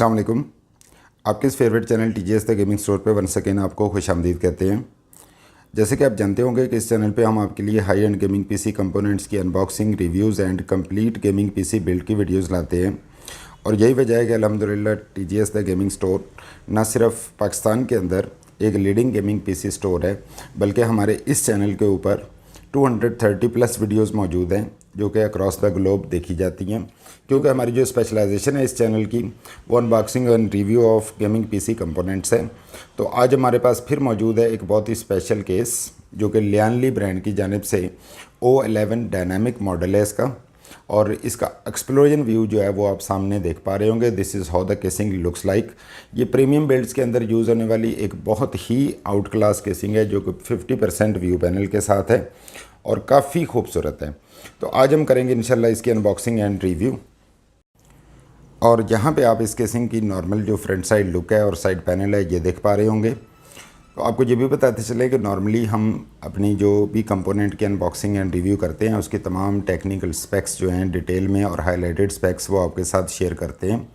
अस्सलाम वालेकुम। आपके इस favourite channel TGS the gaming store पे वंस अगेन आपको खुशामदीद कहते हैं। जैसे कि आप जानते होंगे कि इस चैनल पे हम आपके लिए high end gaming PC components की unboxing, reviews and complete gaming PC build की वीडियोस लाते हैं। और यही वजह है कि अल्हम्दुलिल्लाह TGS द गेमिंग स्टोर न सिर्फ पाकिस्तान के अंदर एक लीडिंग गेमिंग पीसी स्टोर है, बल्कि हमारे इस चैनल के ऊपर 230 प्लस वीडियोस मौजूद हैं जो कि अक्रॉस द ग्लोब देखी जाती हैं। क्योंकि हमारी जो स्पेशलाइजेशन है इस चैनल की वो unboxing and review of gaming PC components है। तो आज हमारे पास फिर मौजूद है एक बहुत ही स्पेशल केस जो कि लियानली ब्रांड की जानिब से O11 डायनामिक मॉडल है इसका, और इसका एक्सप्लोजन व्यू जो है वो आप सामने देख पा रहे होंगे। This is how the casing looks like. ये प्रीमियम बिल्ड्स के अंदर यूज़ होने वाली एक बहुत ही आउट क्लास केसिंग है जो कि 50% व्यू पैनल के साथ है और काफ़ी खूबसूरत है। तो आज हम करेंगे इंशाल्लाह इसकी अनबॉक्सिंग एंड रिव्यू। और यहाँ पे आप इस केसिंग की नॉर्मल जो फ्रंट साइड लुक है और साइड पैनल है ये देख पा रहे होंगे। तो आपको ये भी बताते चले कि नॉर्मली हम अपनी जो भी कंपोनेंट की अनबॉक्सिंग एंड रिव्यू करते हैं उसके तमाम टेक्निकल स्पेक्स जो हैं डिटेल में और हाईलाइटेड स्पेक्स वो आपके साथ शेयर करते हैं,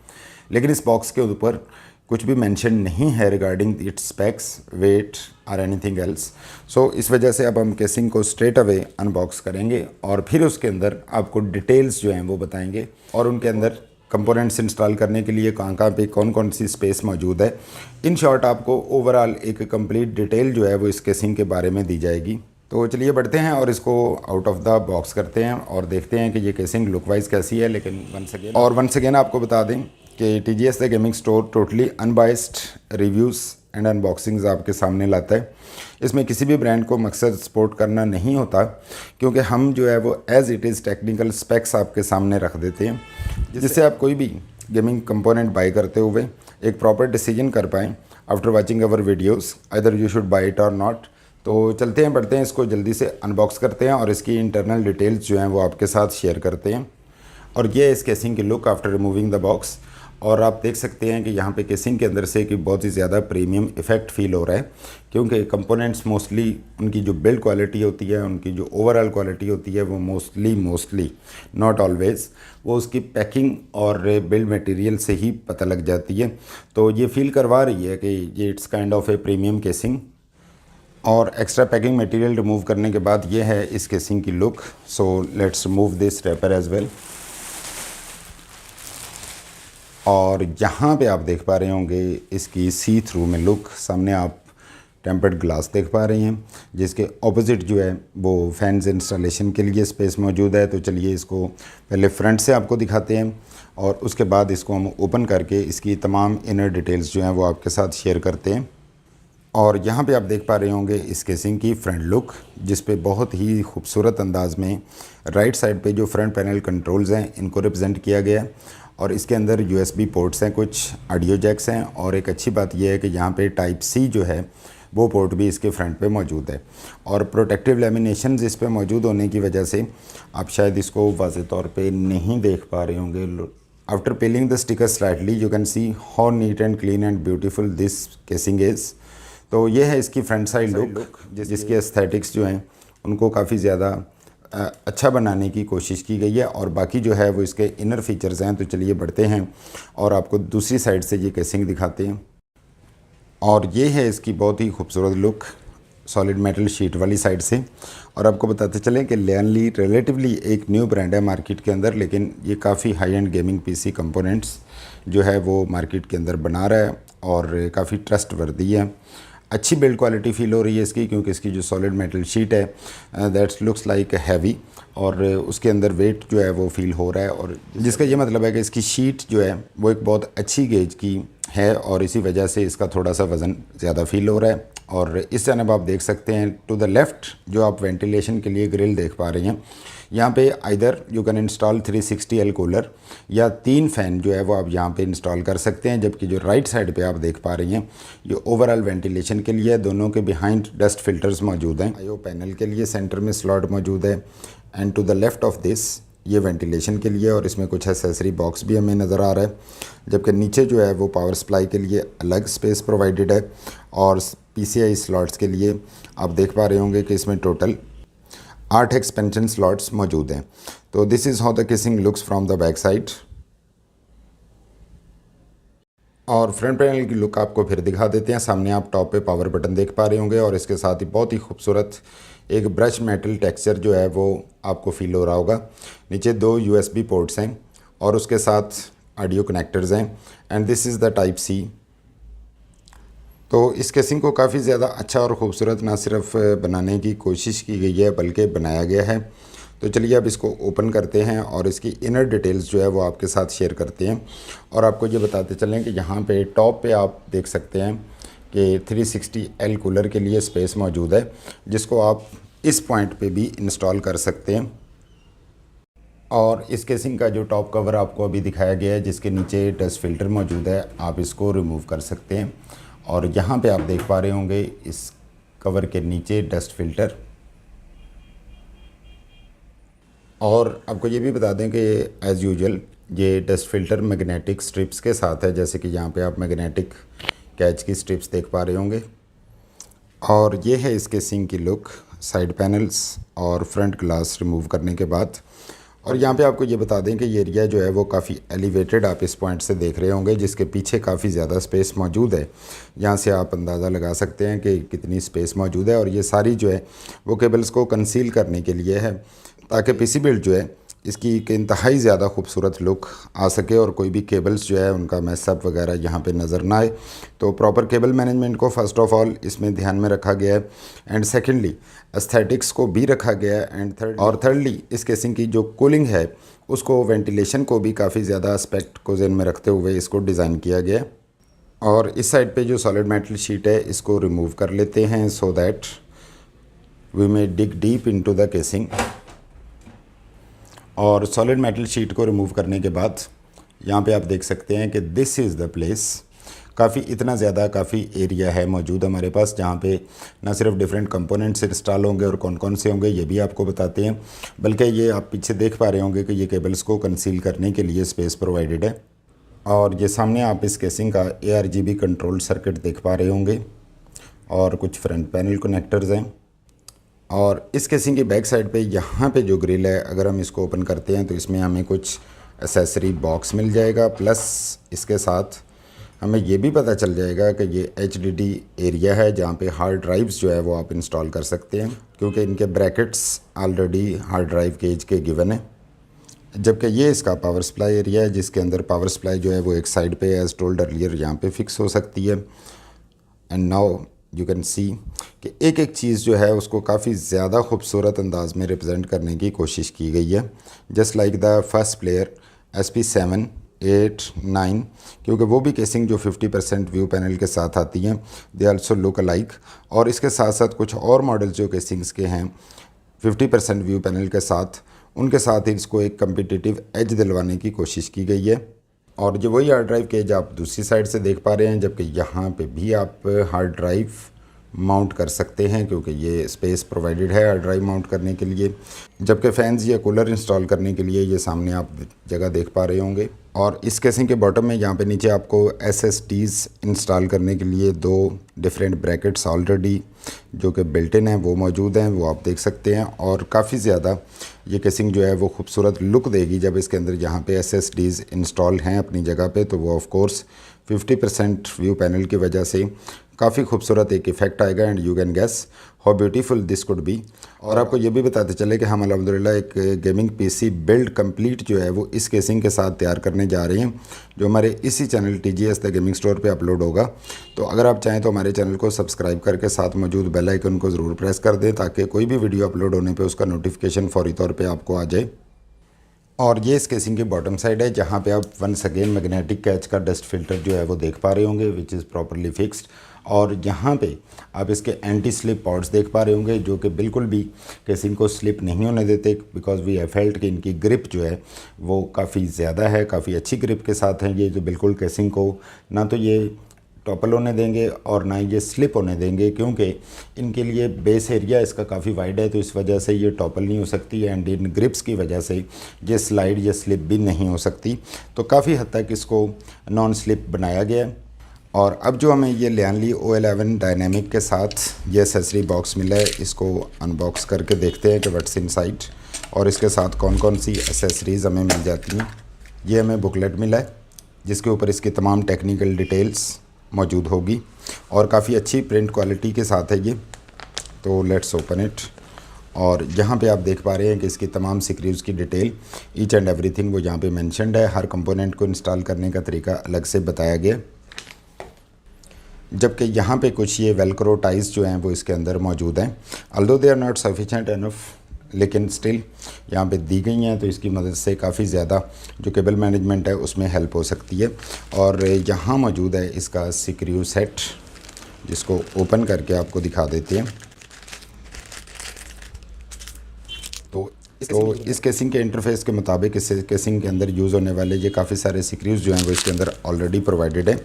लेकिन इस बॉक्स के ऊपर कुछ भी मेंशन नहीं है रिगार्डिंग इट्स स्पेक्स, वेट और एनीथिंग एल्स। सो इस वजह से अब हम केसिंग को स्ट्रेट अवे अनबॉक्स करेंगे और फिर उसके अंदर आपको डिटेल्स जो हैं वो बताएंगे और उनके अंदर कंपोनेंट्स इंस्टॉल करने के लिए कहाँ पे कौन कौन सी स्पेस मौजूद है। इन शॉर्ट आपको ओवरऑल एक कंप्लीट डिटेल जो है वो इस केसिंग के बारे में दी जाएगी। तो चलिए बढ़ते हैं और इसको आउट ऑफ द बॉक्स करते हैं और देखते हैं कि ये केसिंग लुक वाइज कैसी है। लेकिन वंस अगेन आपको बता दें कि TGS the gaming store totally unbiased reviews and unboxings आपके सामने लाता है। इसमें किसी भी ब्रांड को मकसद सपोर्ट करना नहीं होता, क्योंकि हम जो है वो as it is technical specs आपके सामने रख देते हैं जिससे आप कोई भी गेमिंग कंपोनेंट बाई करते हुए एक प्रॉपर डिसीजन कर पाएँ after watching our videos either you should by it और नॉट। तो चलते हैं बढ़ते हैं, इसको जल्दी से अनबॉक्स करते हैं और इसकी इंटरनल डिटेल्स जो हैं वो आपके साथ शेयर करते हैं। और ये इस केसिंग की look after removing the box. और आप देख सकते हैं कि यहाँ पे केसिंग के अंदर से कि बहुत ही ज़्यादा प्रीमियम इफ़ेक्ट फील हो रहा है, क्योंकि कंपोनेंट्स मोस्टली उनकी जो बिल्ड क्वालिटी होती है, उनकी जो ओवरऑल क्वालिटी होती है वो मोस्टली नॉट ऑलवेज़ वो उसकी पैकिंग और बिल्ड मटेरियल से ही पता लग जाती है। तो ये फील करवा रही है कि ये it's kind of a premium casing. और एक्स्ट्रा पैकिंग मटेरियल रिमूव करने के बाद ये है इस केसिंग की look. So let's remove this wrapper as well. और यहाँ पे आप देख पा रहे होंगे इसकी सी थ्रू में लुक। सामने आप टेम्पर्ड ग्लास देख पा रहे हैं जिसके ऑपोजिट जो है वो फैंस इंस्टॉलेशन के लिए स्पेस मौजूद है। तो चलिए इसको पहले फ्रंट से आपको दिखाते हैं और उसके बाद इसको हम ओपन करके इसकी तमाम इनर डिटेल्स जो हैं वो आपके साथ शेयर करते हैं। और यहाँ पे आप देख पा रहे होंगे इस केसिंग की फ्रंट लुक, जिस पे बहुत ही खूबसूरत अंदाज में राइट साइड पे जो फ्रंट पैनल कंट्रोल्स हैं इनको रिप्रेजेंट किया गया है। और इसके अंदर USB पोर्ट्स हैं, कुछ ऑडियो जैक्स हैं, और एक अच्छी बात यह है कि यहाँ पे टाइप C जो है वो पोर्ट भी इसके फ्रंट पे मौजूद है। और प्रोटेक्टिव लेमिनेशंस इस पे मौजूद होने की वजह से आप शायद इसको वाज़ेह तौर पे नहीं देख पा रहे होंगे। After peeling the sticker slightly you can see how neat and clean and beautiful this casing is. तो ये है इसकी फ्रंट साइड लुक, जिसकी एस्थेटिक्स जो हैं उनको काफ़ी ज़्यादा अच्छा बनाने की कोशिश की गई है। और बाकी जो है वो इसके इनर फीचर्स हैं। तो चलिए बढ़ते हैं और आपको दूसरी साइड से ये केसिंग दिखाते हैं। और ये है इसकी बहुत ही खूबसूरत लुक सॉलिड मेटल शीट वाली साइड से। और आपको बताते चलें कि लियानली रिलेटिवली एक न्यू ब्रांड है मार्केट के अंदर, लेकिन ये काफ़ी high end gaming PC components जो है वो मार्केट के अंदर बना रहा है और काफ़ी ट्रस्ट वर्दी है। अच्छी बिल्ड क्वालिटी फील हो रही है इसकी, क्योंकि इसकी जो सॉलिड मेटल शीट है दैट्स लुक्स लाइक हैवी, और उसके अंदर वेट जो है वो फील हो रहा है। और जिसका ये मतलब है कि इसकी शीट जो है वो एक बहुत अच्छी गेज की है और इसी वजह से इसका थोड़ा सा वज़न ज़्यादा फील हो रहा है। और इस जानब आप देख सकते हैं टू द लेफ़्ट जो आप वेंटिलेशन के लिए ग्रिल देख पा रहे हैं, यहाँ पे either you can install 360L cooler या 3 फ़ैन जो है वो आप यहाँ पे इंस्टॉल कर सकते हैं। जबकि जो राइट साइड पे आप देख पा रही हैं ये ओवरऑल वेंटिलेशन के लिए, दोनों के बिहाइंड डस्ट फिल्टर्स मौजूद हैं। IO पैनल के लिए सेंटर में स्लॉट मौजूद है and to the left of this ये वेंटिलेशन के लिए, और इसमें कुछ एसेसरी बॉक्स भी हमें नज़र आ रहा है। जबकि नीचे जो है वो पावर सप्लाई के लिए अलग स्पेस प्रोवाइडेड है और PCI स्लॉट्स के लिए आप देख पा रहे होंगे कि इसमें टोटल 8 एक्सपेंशन स्लॉट्स मौजूद हैं। तो this is how the casing looks from the back side. और फ्रंट पैनल की लुक आपको फिर दिखा देते हैं। सामने आप टॉप पे पावर बटन देख पा रहे होंगे और इसके साथ ही बहुत ही खूबसूरत एक ब्रश मेटल टेक्सचर जो है वो आपको फील हो रहा होगा। नीचे 2 USB पोर्ट्स हैं और उसके साथ ऑडियो कनेक्टर्स हैं and this is the type C. तो इस केसिंग को काफ़ी ज़्यादा अच्छा और ख़ूबसूरत ना सिर्फ बनाने की कोशिश की गई है बल्कि बनाया गया है। तो चलिए अब इसको ओपन करते हैं और इसकी इनर डिटेल्स जो है वो आपके साथ शेयर करते हैं और आपको ये बताते चलें कि यहाँ पे टॉप पे आप देख सकते हैं कि 360L कूलर के लिए स्पेस मौजूद है, जिसको आप इस पॉइंट पे भी इंस्टॉल कर सकते हैं। और इस केसिंग का जो टॉप कवर आपको अभी दिखाया गया है, जिसके नीचे डस्ट फिल्टर मौजूद है, आप इसको रिमूव कर सकते हैं। और यहाँ पे आप देख पा रहे होंगे इस कवर के नीचे डस्ट फिल्टर। और आपको ये भी बता दें कि एज़ यूजुअल ये डस्ट फिल्टर मैग्नेटिक स्ट्रिप्स के साथ है, जैसे कि यहाँ पे आप मैग्नेटिक कैच की स्ट्रिप्स देख पा रहे होंगे। और ये है इस केसिंग की लुक साइड पैनल्स और फ्रंट ग्लास रिमूव करने के बाद। और यहाँ पे आपको ये बता दें कि ये एरिया जो है वो काफ़ी एलिवेटेड आप इस पॉइंट से देख रहे होंगे, जिसके पीछे काफ़ी ज़्यादा स्पेस मौजूद है। यहाँ से आप अंदाज़ा लगा सकते हैं कि कितनी स्पेस मौजूद है। और ये सारी जो है वो केबल्स को कंसील करने के लिए है, ताकि पीसी बिल्ड जो है इसकी एक इंतहाई ज़्यादा खूबसूरत लुक आ सके और कोई भी केबल्स जो है उनका मैसअप वगैरह यहाँ पे नज़र ना आए। तो प्रॉपर केबल मैनेजमेंट को फ़र्स्ट ऑफ ऑल इसमें ध्यान में रखा गया है एंड सेकेंडली एस्थेटिक्स को भी रखा गया है एंड थर्डली इस केसिंग की जो कूलिंग है उसको, वेंटिलेशन को भी काफ़ी ज़्यादा एस्पेक्ट को ध्यान में रखते हुए इसको डिज़ाइन किया गया है। और इस साइड पे जो सॉलिड मेटल शीट है इसको रिमूव कर लेते हैं so that we may dig deep into the casing. और सॉलिड मेटल शीट को रिमूव करने के बाद यहाँ पे आप देख सकते हैं कि दिस इज़ द प्लेस। काफ़ी एरिया है मौजूद हमारे पास, जहाँ पे ना सिर्फ डिफरेंट कंपोनेंट्स इंस्टॉल होंगे और कौन कौन से होंगे ये भी आपको बताते हैं, बल्कि ये आप पीछे देख पा रहे होंगे कि ये केबल्स को कंसील करने के लिए स्पेस प्रोवाइडेड है। और ये सामने आप इस केसिंग का ARGB कंट्रोल सर्किट देख पा रहे होंगे और कुछ फ्रंट पैनल कनेक्टर्स हैं। और इस केसिंग की बैक साइड पे यहाँ पे जो ग्रिल है, अगर हम इसको ओपन करते हैं तो इसमें हमें कुछ एसेसरी बॉक्स मिल जाएगा, प्लस इसके साथ हमें ये भी पता चल जाएगा कि ये HDD एरिया है जहाँ पे हार्ड ड्राइव्स जो है वो आप इंस्टॉल कर सकते हैं, क्योंकि इनके ब्रैकेट्स ऑलरेडी हार्ड ड्राइव के एज के गिवन है। जबकि ये इसका पावर सप्लाई एरिया है, जिसके अंदर पावर सप्लाई जो है वो एक साइड पे एज टोल्ड अर्लियर यहाँ पे फिक्स हो सकती है। And now you can see कि एक एक चीज़ जो है उसको काफ़ी ज़्यादा खूबसूरत अंदाज में रिप्रेजेंट करने की कोशिश की गई है, just like the first player SP7, 8, 9, क्योंकि वो भी केसिंग जो 50% व्यू पैनल के साथ आती हैं, दे आल्सो लुक अलाइक। और इसके साथ साथ कुछ और मॉडल्स जो केसिंग्स के हैं 50% व्यू पैनल के साथ, उनके साथ ही इसको एक कम्पिटिटिव एज दिलवाने की कोशिश की गई है। और जो वही हार्ड ड्राइव केज आप दूसरी साइड से देख पा रहे हैं, जबकि यहाँ पे भी आप हार्ड ड्राइव माउंट कर सकते हैं, क्योंकि ये स्पेस प्रोवाइडेड है हार्ड ड्राइव माउंट करने के लिए। जबकि फैंस या कूलर इंस्टॉल करने के लिए ये सामने आप जगह देख पा रहे होंगे। और इस केसिंग के बॉटम में यहाँ पे नीचे आपको SSDs इंस्टॉल करने के लिए 2 डिफरेंट ब्रैकेट्स ऑलरेडी जो कि बिल्ट इन हैं वो मौजूद हैं, वो आप देख सकते हैं। और काफ़ी ज़्यादा ये केसिंग जो है वो खूबसूरत लुक देगी जब इसके अंदर यहाँ पे SSDs इंस्टॉल हैं अपनी जगह पे, तो वो ऑफ कोर्स 50% व्यू पैनल की वजह से काफ़ी खूबसूरत एक इफ़ेक्ट आएगा and you can guess how beautiful this could be. और आपको ये भी बताते चले कि हम अल्हम्दुलिल्लाह एक गेमिंग PC बिल्ड कंप्लीट जो है वो इस केसिंग के साथ तैयार करने जा रहे हैं, जो हमारे इसी channel TGS the gaming store पे अपलोड होगा। तो अगर आप चाहें तो हमारे चैनल को सब्सक्राइब करके साथ मौजूद बेल आइकन को ज़रूर प्रेस कर दें, ताकि कोई भी वीडियो अपलोड होने पर उसका नोटिफिकेशन फौरी तौर पर आपको आ जाए। और ये इस केसिंग की बॉटम साइड है, जहाँ पे आप वंस अगेन मैग्नेटिक कैच का डस्ट फिल्टर जो है वो देख पा रहे होंगे, विच इज़ प्रॉपरली फिक्स्ड। और यहाँ पे आप इसके एंटी स्लिप पॉड्स देख पा रहे होंगे, जो कि बिल्कुल भी केसिंग को स्लिप नहीं होने देते, बिकॉज वी हैव फेल्ट कि इनकी ग्रिप जो है वो काफ़ी ज़्यादा है, काफ़ी अच्छी ग्रिप के साथ हैं ये, जो बिल्कुल केसिंग को ना तो ये टॉपल होने देंगे और ना ही ये स्लिप होने देंगे, क्योंकि इनके लिए बेस एरिया इसका काफ़ी वाइड है, तो इस वजह से ये टॉपल नहीं हो सकती एंड इन ग्रिप्स की वजह से ये स्लाइड या स्लिप भी नहीं हो सकती। तो काफ़ी हद तक इसको नॉन स्लिप बनाया गया है। और अब जो हमें ये लियानली O11 डायनेमिक के साथ ये एसेसरी बॉक्स मिला है, इसको अनबॉक्स करके देखते हैं कि व्हाट्स इनसाइड और इसके साथ कौन कौन सी एसेसरीज़ हमें मिल जाती हैं। ये हमें बुकलेट मिला है जिसके ऊपर इसकी तमाम टेक्निकल डिटेल्स मौजूद होगी और काफ़ी अच्छी प्रिंट क्वालिटी के साथ है ये। तो लेट्स ओपन इट। और यहाँ पे आप देख पा रहे हैं कि इसकी तमाम स्क्रूज़ की डिटेल ईच एंड एवरीथिंग वो यहाँ पे मेंशन्ड है। हर कंपोनेंट को इंस्टॉल करने का तरीका अलग से बताया गया, जबकि यहाँ पे कुछ ये वेलक्रो टाइज जो हैं वो इसके अंदर मौजूद हैं। Although they are not sufficient enough, लेकिन स्टिल यहाँ पे दी गई हैं, तो इसकी मदद से काफ़ी ज़्यादा जो केबल मैनेजमेंट है उसमें हेल्प हो सकती है। और यहाँ मौजूद है इसका स्क्रू सेट, जिसको ओपन करके आपको दिखा देते हैं। तो इस केसिंग के इंटरफेस के मुताबिक इस केसिंग के अंदर यूज़ होने वाले ये काफ़ी सारे स्क्रूज़ जो हैं वो इसके अंदर ऑलरेडी प्रोवाइडेड है।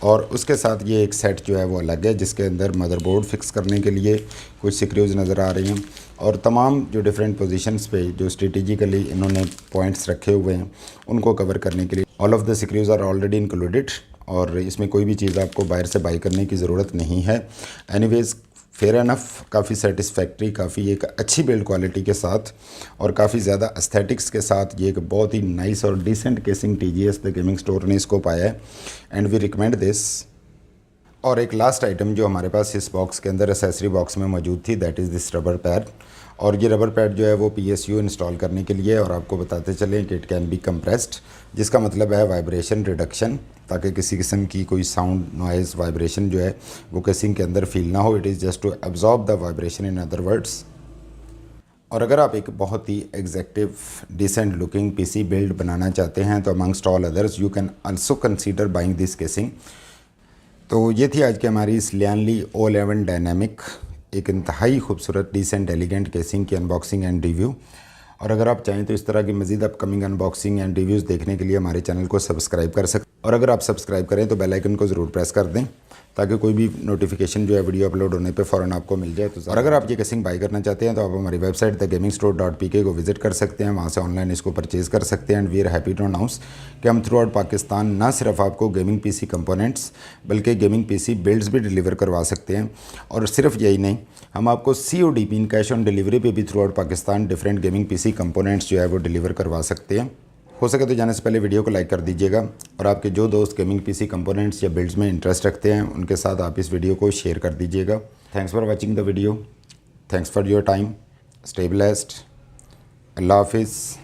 और उसके साथ ये एक सेट जो है वो अलग है, जिसके अंदर मदरबोर्ड फिक्स करने के लिए कुछ स्क्रूज़ नज़र आ रही हैं और तमाम जो डिफरेंट पोजीशंस पे जो स्ट्रेटेजिकली इन्होंने पॉइंट्स रखे हुए हैं उनको कवर करने के लिए all of the screws are already included. और इसमें कोई भी चीज़ आपको बाहर से बाई करने की ज़रूरत नहीं है। एनीवेज़ फेयर एनफ, काफ़ी सेटिस्फैक्ट्री, काफ़ी एक अच्छी बिल्ड क्वालिटी के साथ और काफ़ी ज़्यादा एस्थेटिक्स के साथ ये एक बहुत ही नाइस और decent casing TGS the gaming store ने इसको पाया है एंड वी रिकमेंड दिस। और एक लास्ट आइटम जो हमारे पास इस बॉक्स के अंदर एसेसरी बॉक्स में मौजूद थी, that is this rubber pad. और ये रबर पैड जो है वो PSU इंस्टॉल करने के लिए, और आपको बताते चलें कि इट कैन बी कंप्रेस्ड, जिसका मतलब है वाइब्रेशन रिडक्शन, ताकि किसी किस्म की कोई साउंड नॉइज़ वाइब्रेशन जो है वो केसिंग के अंदर फील ना हो। It is just to absorb the vibration in other words. और अगर आप एक बहुत ही एग्जैक्टिव डिसेंट लुकिंग PC बिल्ड बनाना चाहते हैं तो amongst all others you can also consider buying this casing. तो ये थी आज की हमारी इस लियानली O11 डायनामिक एक इंतहाई खूबसूरत डिसेंट एलिगेंट केसिंग की अनबॉक्सिंग एंड रिव्यू। और अगर आप चाहें तो इस तरह की मज़ीद अपकमिंग अनबॉक्सिंग एंड रिव्यूज़ देखने के लिए हमारे चैनल को सब्सक्राइब कर सकते हैं। और अगर आप सब्सक्राइब करें तो बेल आइकन को ज़रूर प्रेस कर दें, ताकि कोई भी नोटिफिकेशन जो है वीडियो अपलोड होने पे फ़ौरन आपको मिल जाए। तो और अगर आप ये केसिंग बाई करना चाहते हैं तो आप हमारी वेबसाइट thegamingstore.pk को विज़िट कर सकते हैं, वहाँ से ऑनलाइन इसको परचेज़ कर सकते हैं। And we are happy to announce कि हम थ्रू आउट पाकिस्तान ना सिर्फ आपको गेमिंग PC कंपोनेंट्स बल्कि गेमिंग PC बिल्ड्स भी डिलीवर करवा सकते हैं। और सिर्फ यही नहीं, हम आपको COD in cash on delivery पे भी through out Pakistan different gaming PC components जो है वो डिलीवर करवा सकते हैं। हो सके तो जाने से पहले वीडियो को लाइक कर दीजिएगा और आपके जो दोस्त गेमिंग PC कंपोनेंट्स या बिल्ड्स में इंटरेस्ट रखते हैं उनके साथ आप इस वीडियो को शेयर कर दीजिएगा। Thanks for watching the video, thanks for your time, stay blessed, Allah हाफिज़।